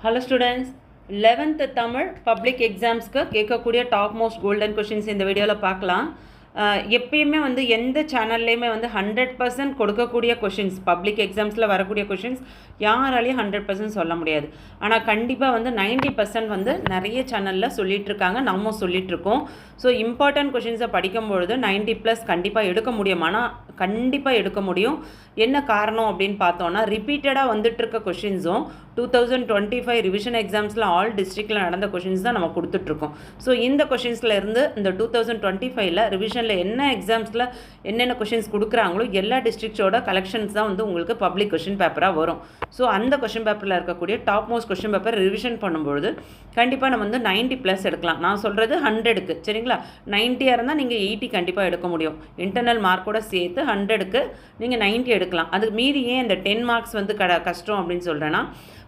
Hello students, 11th Tamil public examsக்கு கேட்கக்கூடிய top most golden questions இந்த வீடியோவில் பார்க்கலாம். எப்பயுமே வந்து எந்த சேனல்லையுமே வந்து 100% கொடுக்கக்கூடிய கொஷின்ஸ் பப்ளிக் எக்ஸாம்ஸில் வரக்கூடிய கொஷின்ஸ் யாராலையும் 100% சொல்ல முடியாது. ஆனால் கண்டிப்பாக வந்து 90% வந்து நிறைய சேனலில் சொல்லிகிட்ருக்காங்க, நம்ம சொல்லிகிட்ருக்கோம். ஸோ இம்பார்ட்டன்ட் கொஷின்ஸை படிக்கும்பொழுது 90+ கண்டிப்பாக எடுக்க முடியும். ஆனால் கண்டிப்பாக எடுக்க முடியும். என்ன காரணம் அப்படின்னு பார்த்தோன்னா, ரிப்பீட்டடாக வந்துட்டுருக்க கொஷின்ஸும் 2025 ரிவிஷன் எக்ஸாம்ஸில் ஆல் டிஸ்ட்ரிக்டில் நடந்த கொஷின்ஸ் தான் நம்ம கொடுத்துட்ருக்கோம். ஸோ இந்த கொஷின்ஸில் இருந்து இந்த 2025ல் ரிவிஷனில் என்ன எக்ஸாம்ஸில் என்னென்ன கொஷின்ஸ் கொடுக்குறாங்களோ எல்லா டிஸ்ட்ரிக்டோட கலெக்ஷன்ஸ் தான் வந்து உங்களுக்கு பப்ளிக் கொஷின் பேப்பராக வரும். ஸோ அந்த கொஷின் பேப்பரில் இருக்கக்கூடிய top most question paper revision பண்ணும்பொழுது கண்டிப்பாக நம்ம வந்து 90+ எடுக்கலாம். நான் சொல்கிறது 100க்கு, சரிங்களா? 90 இருந்தால் நீங்கள் 80 கண்டிப்பாக எடுக்க முடியும். இன்டர்னல் மார்க்கோட சேர்த்து 100க்கு நீங்கள் 90 எடுக்கலாம். அதுக்கு மீறி ஏன் இந்த 10 மார்க்ஸ் வந்து கஷ்டம் அப்படின்னு சொல்கிறேன்னா,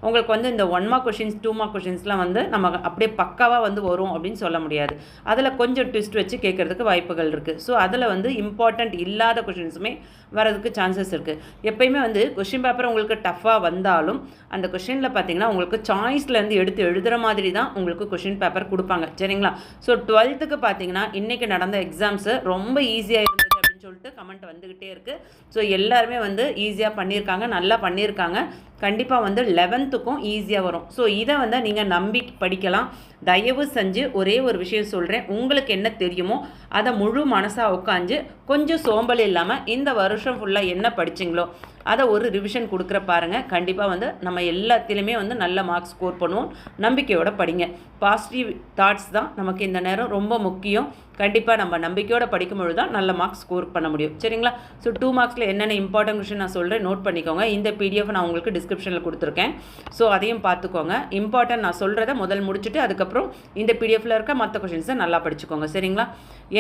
உங்களுக்கு வந்து இந்த 1 மார்க் கொஷின்ஸ் 2 மார்க் கொஷின்ஸ்லாம் வந்து நம்ம அப்படியே பக்காவாக வந்து வரும் அப்படின்னு சொல்ல முடியாது. அதில் கொஞ்சம் ட்விஸ்ட் வச்சு கேட்குறதுக்கு வாய்ப்புகள் இருக்குது. ஸோ அதில் வந்து இம்பார்ட்டண்ட் இல்லாத கொஷின்ஸுமே வரதுக்கு சான்சஸ் இருக்குது. எப்பயுமே வந்து கொஷின் பேப்பர் உங்களுக்கு டஃப்பாக வந்தாலும் அந்த கொஷினில் பார்த்தீங்கன்னா உங்களுக்கு சாய்ஸ்லேருந்து எடுத்து எழுதுகிற மாதிரி தான் உங்களுக்கு கொஷின் பேப்பர் கொடுப்பாங்க, சரிங்களா? ஸோ 12க்கு பார்த்தீங்கன்னா இன்றைக்கி நடந்த எக்ஸாம்ஸு ரொம்ப ஈஸியாக இருந்தது சொல்லிட்டு கமெண்ட் வந்துக்கிட்டே இருக்குது. ஸோ எல்லாருமே வந்து ஈஸியாக பண்ணியிருக்காங்க, நல்லா பண்ணியிருக்காங்க. கண்டிப்பாக வந்து 11த்துக்கும் ஈஸியாக வரும். ஸோ இதை வந்து நீங்கள் நம்பி படிக்கலாம். தயவு செஞ்சு ஒரே ஒரு விஷயம் சொல்கிறேன், உங்களுக்கு என்ன தெரியுமோ அதை முழு மனசாக உட்காந்து கொஞ்சம் சோம்பல் இல்லாமல் இந்த வருஷம் ஃபுல்லாக என்ன படிச்சிங்களோ அதை ஒரு ரிவிஷன் கொடுக்குற பாருங்கள். கண்டிப்பாக வந்து நம்ம எல்லாத்திலையுமே வந்து நல்ல மார்க்ஸ் ஸ்கோர் பண்ணுவோம். நம்பிக்கையோடு படிங்க. பாசிட்டிவ் தாட்ஸ் தான் நமக்கு இந்த நேரம் ரொம்ப முக்கியம். கண்டிப்பாக நம்ம நம்பிக்கையோடு படிக்கும்பொழுது தான் நல்ல மார்க்ஸ் ஸ்கோர் பண்ண முடியும், சரிங்களா? ஸோ 2 மார்க்ஸில் என்னென்ன இம்பார்ட்டன்ட் கொஷின் நான் சொல்கிறேன், நோட் பண்ணிக்கோங்க. இந்த பிடிஎஃப் நான் உங்களுக்கு டிஸ்கிரிப்ஷனில் கொடுத்துருக்கேன். ஸோ அதையும் பார்த்துக்கோங்க. இம்பார்ட்டன்ட் நான் சொல்கிறத முதல் முடிச்சுட்டு அதுக்கப்புறம் இந்த பிடிஎஃபில் இருக்க மற்ற கொஷின்ஸை நல்லா படிச்சுக்கோங்க, சரிங்களா?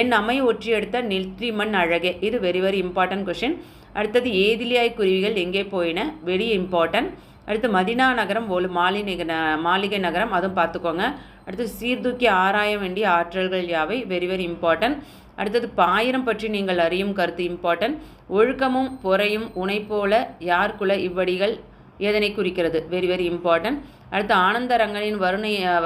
என் அமைய ஒற்றி எடுத்த நெற்றி மண் அழகே, இது வெரி வெரி இம்பார்ட்டன்ட் கொஷின். அடுத்தது ஏதிலியாய் குருவிகள் எங்கே போயின, வெரி இம்பார்ட்டன்ட். அடுத்து மதினா நகரம் ஒரு மாளிகை நகரம், அதுவும் பார்த்துக்கோங்க. அடுத்து சீர்தூக்கி ஆராய வேண்டிய ஆற்றல்கள் யாவை, வெரி வெரி இம்பார்ட்டன்ட். அடுத்தது பாயிரம் பற்றி நீங்கள் அறியும் கருத்து, இம்பார்ட்டன்ட். ஒழுக்கமும் பொறையும் உனை போல யார்குல இவ்வடிகள் எதனை குறிக்கிறது, வெரி வெரி இம்பார்ட்டன்ட். அடுத்து ஆனந்தரங்கனின்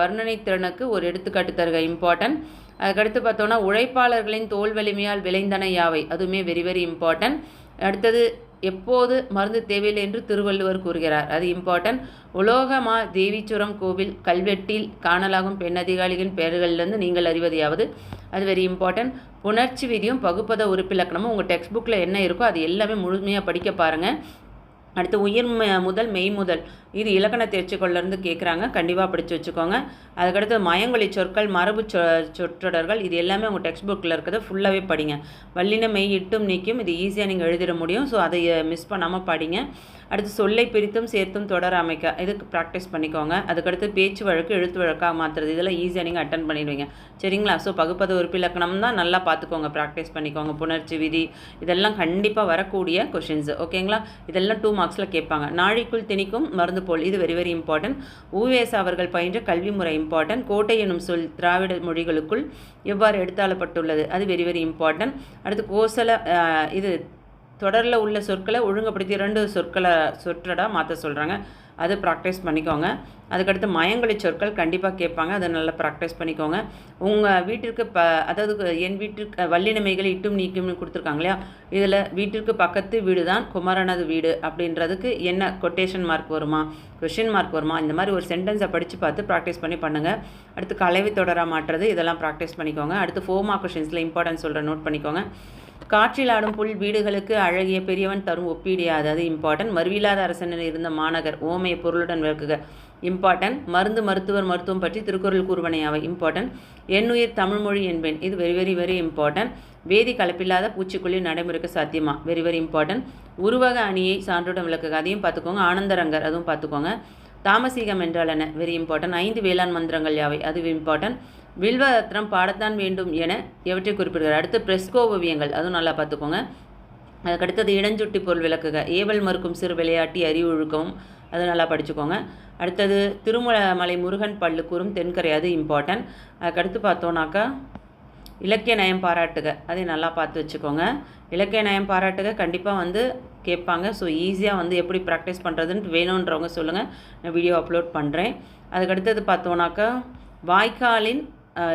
வர்ணனை திறனுக்கு ஒரு எடுத்துக்காட்டு தருக, இம்பார்ட்டன்ட். அதுக்கடுத்து பார்த்தோன்னா உழைப்பாளர்களின் தோல் வலிமையால் விளைந்தன யாவை, அதுவுமே வெரி வெரி இம்பார்ட்டன்ட். அடுத்தது எப்போது மருந்து தேவையில்லை என்று திருவள்ளுவர் கூறுகிறார், அது இம்பார்ட்டன்ட். உலோகமா தேவீச்சுரம் கோவில் கல்வெட்டில் காணலாகும் பெண் அதிகாரிகளின் பெயர்களிலிருந்து நீங்கள் அறிவதையாவது, அது வெரி இம்பார்ட்டன்ட். புணர்ச்சி விதியும் பகுப்பத உறுப்பிலக்கணமும் உங்கள் டெக்ஸ்ட் புக்கில் என்ன இருக்கோ அது எல்லாமே முழுமையாக படிக்க பாருங்கள். அடுத்து உயிர் முதல் மெய் முதல், இது இலக்கண தேர்ச்சிக்கொள்ளிருந்து கேட்குறாங்க, கண்டிப்பாக படித்து வச்சுக்கோங்க. அதுக்கடுத்து மயங்கொலி சொற்கள் மரபு சொற்றொடர்கள், இது எல்லாமே உங்கள் டெக்ஸ்ட் புக்கில் இருக்கிறத ஃபுல்லாகவே படிங்க. வல்லின மெய் இட்டும் நீக்கும், இது ஈஸியாக நீங்கள் எழுதிட முடியும். ஸோ அதை மிஸ் பண்ணாமல் படிங்க. அடுத்து சொல்லை பிரித்தும் சேர்த்தும் தொடர அமைக்க, இதுக்கு ப்ராக்டிஸ் பண்ணிக்கோங்க. அதுக்கடுத்து பேச்சு வழக்கு எழுத்து வழக்காக மாற்றுறது, இதெல்லாம் ஈஸியாக நீங்கள் அட்டன் பண்ணிடுவீங்க, சரிங்களா? ஸோ பகுப்பத உறுப்பிலக்கணம் தான் நல்லா பார்த்துக்கோங்க, ப்ராக்டிஸ் பண்ணிக்கோங்க. புணர்ச்சி விதி இதெல்லாம் கண்டிப்பாக வரக்கூடிய கொஷின்ஸ், ஓகேங்களா? இதெல்லாம் 2 மார்க்ஸில் கேட்பாங்க. நாழிக்குள் திணிக்கும் மருந்து போல், இது வெரி வெரி இம்பார்ட்டன்ட். ஊவேசா அவர்கள் பயின்ற கல்வி முறை, இம்பார்ட்டன்ட். கோட்டை எனும் சொல் திராவிட மொழிகளுக்குள் எவ்வாறு எடுத்தாளப்பட்டுள்ளது, அது வெரி வெரி இம்பார்ட்டன்ட். அடுத்து கோசல, இது தொடரில் உள்ள சொற்களை ஒழுங்குபடுத்தி 2 சொற்றொடராக மாற்ற சொல்கிறாங்க, அது ப்ராக்டிஸ் பண்ணிக்கோங்க. அதுக்கடுத்து மயங்கொலி சொற்கள் கண்டிப்பாக கேட்பாங்க, அதை நல்லா ப்ராக்டிஸ் பண்ணிக்கோங்க. உங்கள் வீட்டிற்கு அதாவது என் வீட்டிற்கு வல்லினமைகளை இட்டும் நீக்கும்னு கொடுத்துருக்காங்க இல்லையா, இதில் வீட்டிற்கு பக்கத்து வீடு தான் குமரனது வீடு அப்படின்றதுக்கு என்ன கொட்டேஷன் மார்க் வருமா, கொஷின் மார்க் வருமா, இந்த மாதிரி ஒரு சென்டென்ஸை படித்து பார்த்து ப்ராக்டிஸ் பண்ணி பண்ணுங்கள். அடுத்து கலவை தொடராக மாற்றுறது, இதெல்லாம் ப்ராக்டிஸ் பண்ணிக்கோங்க. அடுத்து 4 மார்க் கொஷின்ஸில் இம்பார்ட்டன்ஸ் சொல்கிற நோட் பண்ணிக்கோங்க. காற்றில் ஆடும் புல் வீடுகளுக்கு அழகிய பெரியவன் தரும் ஒப்பீடியாது, அது இம்பார்ட்டன்ட். மறுவில்லாத அரசனில் இருந்த மாநகர் ஓமைய பொருளுடன் விளக்குக, இம்பார்ட்டன்ட். மருந்து மருத்துவர் மருத்துவம் பற்றி திருக்குறள் கூறுவனையாவை, இம்பார்ட்டன்ட். எண்ணுயிர் தமிழ்மொழி என்பேன், இது வெரி வெரி வெரி இம்பார்ட்டன்ட். வேதி கலப்பில்லாத பூச்சிக்கொல்லி நடைமுறைக்கு சாத்தியமா, வெரி வெரி இம்பார்ட்டன்ட். உருவக அணியை சான்றுடன் விளக்குக, அதையும் பார்த்துக்கோங்க. ஆனந்தரங்கர், அதுவும் பார்த்துக்கோங்க. தாமசீகம் என்றால் என்ன, வெரி இம்பார்ட்டன்ட். 5 வேளாண் மந்திரங்கள் யாவை, அது இம்பார்ட்டன்ட். வில்வரத்னம் பாடத்தான் வேண்டும் என எவற்றை குறிப்பிடுகிறார். அடுத்து பிரெஸ்கோ ஓவியங்கள், அதுவும் நல்லா பார்த்துக்கோங்க. அதுக்கடுத்தது இடஞ்சுட்டி பொருள் விளக்குக, ஏவல் மறுக்கும் சிறு விளையாட்டி அறிவு ஒழுக்கவும், அது நல்லா படிச்சுக்கோங்க. அடுத்தது திருமலை முருகன் பல்லு கூறும் தென்கரை, அது இம்பார்ட்டன்ட். அதுக்கடுத்து பார்த்தோன்னாக்கா இலக்கிய நயம் பாராட்டுக, அதை நல்லா பார்த்து வச்சுக்கோங்க. இலக்கிய நயம் பாராட்டுக கண்டிப்பாக வந்து கேட்பாங்க. ஸோ ஈஸியாக வந்து எப்படி ப்ராக்டிஸ் பண்ணுறதுன்னு வேணுன்றவங்க சொல்லுங்கள், நான் வீடியோ அப்லோட் பண்ணுறேன். அதுக்கடுத்தது பார்த்தோன்னாக்கா வாய்க்காலின்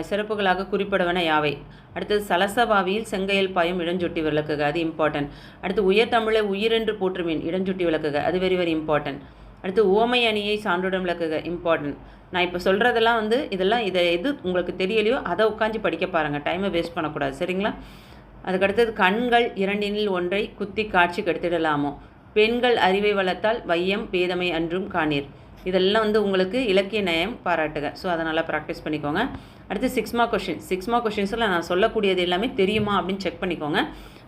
சிறப்புகளாக குறிப்பிடவன யாவை. அடுத்தது சலசவாவியில் செங்கையல் பாயும் இடஞ்சொட்டி விளக்குக, அது இம்பார்ட்டன்ட். அடுத்து உயர்தமிழை உயிரென்று போற்றுமீன் இடஞ்சொட்டி விளக்குக, அது வெரி வெரி இம்பார்ட்டன்ட். அடுத்து ஓமை அணியை சான்றுடன் விளக்குக, இம்பார்ட்டன்ட். நான் இப்போ சொல்கிறதெல்லாம் வந்து இதை எது உங்களுக்கு தெரியலையோ அதை உட்காந்து படிக்க பாருங்கள், டைமை வேஸ்ட் பண்ணக்கூடாது, சரிங்களா? அதுக்கடுத்தது கண்கள் இரண்டினில் ஒன்றை குத்தி காட்சி கெடுத்திடலாமோ, பெண்கள் அறிவை வளர்த்தால் வையம் பேதமை அன்றும் காணீர். இதெல்லாம் வந்து உங்களுக்கு இலக்கிய நயம் பாராட்டுக. ஸோ அதை நல்லா ப்ராக்டிஸ் பண்ணிக்கோங்க. அடுத்து 6 மார்க் கொஷின். 6 மார்க் கொஷின்ஸில் நான் சொல்லக்கூடியது எல்லாமே தெரியுமா அப்படின்னு செக் பண்ணிக்கோங்க.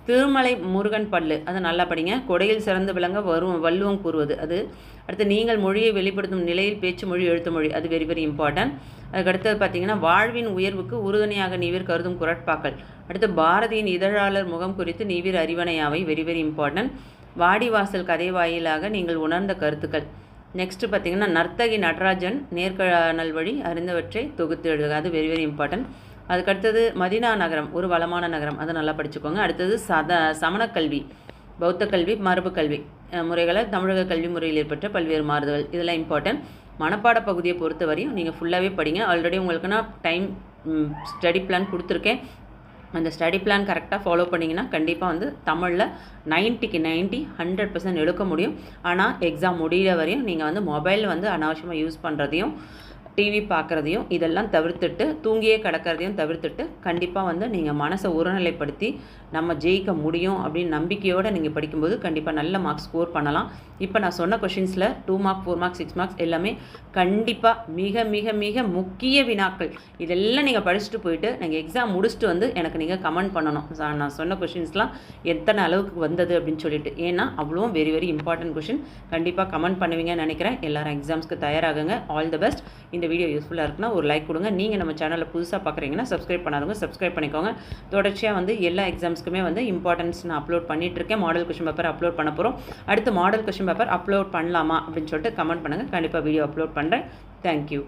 திருமலை முருகன் பல்லு, அதை நல்லா படிங்க. கொடையில் சிறந்து விளங்க வள்ளுவம் கூறுவது, அது. அடுத்து நீங்கள் மொழியை வெளிப்படுத்தும் நிலையில் பேச்சு மொழி எழுத்து மொழி, அது வெரி வெரி இம்பார்ட்டன்ட். அதுக்கடுத்தது பார்த்தீங்கன்னா வாழ்வின் உயர்வுக்கு உறுதுணையாக நீவிர் கருதும் குரட்பாக்கள். அடுத்து பாரதியின் இதழாளர் முகம் குறித்து நீவிர் அறிவனையாவை, வெரி வெரி இம்பார்ட்டன்ட். வாடிவாசல் கதை வாயிலாக நீங்கள் உணர்ந்த கருத்துக்கள். நெக்ஸ்ட்டு பார்த்தீங்கன்னா நர்த்தகி நடராஜன் நேர்காணல் வழி அறிந்தவற்றை தொகுத்து எழுதுக, அது வெரி வெரி இம்பார்ட்டன்ட். அதுக்கடுத்தது மதினா நகரம் ஒரு வளமான நகரம், அதை நல்லா படிச்சுக்கோங்க. அடுத்தது சமணக்கல்வி, பௌத்த கல்வி, மரபு கல்வி முறைகளை தமிழக கல்வி முறையில் ஏற்பட்ட பல்வேறு மாறுதல், இதெல்லாம் இம்பார்ட்டன்ட். மனப்பாட பகுதியை பொறுத்த வரையும் நீங்கள் ஃபுல்லாகவே படிங்க. ஆல்ரெடி உங்களுக்கு நான் டைம் ஸ்டடி பிளான் கொடுத்துருக்கேன். அந்த ஸ்டடி பிளான் கரெக்டாக ஃபாலோ பண்ணிங்கன்னா கண்டிப்பாக வந்து தமிழில் 90க்கு 90 100% எடுக்க முடியும். ஆனால் எக்ஸாம் முடிகிற வரையும் நீங்கள் வந்து மொபைல் வந்து அனாவசியமாக யூஸ் பண்ணுறதையும் டிவி பார்க்குறதையும் இதெல்லாம் தவிர்த்துட்டு தூங்கியே கிடக்கிறதையும் தவிர்த்துட்டு கண்டிப்பாக வந்து நீங்கள் மனசை ஒருநிலைப்படுத்தி நம்ம ஜெயிக்க முடியும் அப்படின்னு நம்பிக்கையோடு நீங்கள் படிக்கும்போது கண்டிப்பாக நல்ல மார்க்ஸ் ஸ்கோர் பண்ணலாம். இப்போ நான் சொன்ன கொஷின்ஸில் 2 மார்க் 4 மார்க் 6 மார்க்ஸ் எல்லாமே கண்டிப்பாக மிக மிக மிக முக்கிய வினாக்கள். இதெல்லாம் நீங்கள் படிச்சுட்டு போயிட்டு நீங்கள் எக்ஸாம் முடிச்சுட்டு வந்து எனக்கு நீங்கள் கமெண்ட் பண்ணணும், நான் சொன்ன கொஷின்ஸ்லாம் எத்தனை அளவுக்கு வந்தது அப்படின்னு சொல்லிட்டு. ஏன்னா அவ்வளோ வெரி வெரி இம்பார்ட்டன்ட் கொஷின். கண்டிப்பாக கமெண்ட் பண்ணுவீங்கன்னு நினைக்கிறேன். எல்லாரும் எக்ஸாம்ஸ்க்கு தயாராகுங்க. All the best. இந்த வீடியோ யூஸ்ஃபுல்லாக இருக்குன்னா ஒரு லைக் கொடுங்க. நீங்கள் நம்ம சேனலில் புதுசாக பார்க்குறீங்கன்னா சப்ஸ்கிரைப் பண்ணாதவங்க சப்ஸ்கிரைப் பண்ணிக்கோங்க. தொடர்ச்சியாக வந்து எல்லா எக்ஸாம்ஸ்க்குமே வந்து இம்பார்ட்டன்ஸ் நான் அப்லோட் பண்ணிகிட்ருக்கேன். மாடல் கொஷின் பேப்பர் அப்லோட் பண்ண போகிறோம். அடுத்து மாடல் கொஷின் பேப்பர் அப்லோட் பண்ணலாமா அப்படின்னு சொல்லிட்டு கமெண்ட் பண்ணுங்கள். கண்டிப்பாக வீடியோ அப்லோட் பண்ணுறேன். தேங்க்யூ.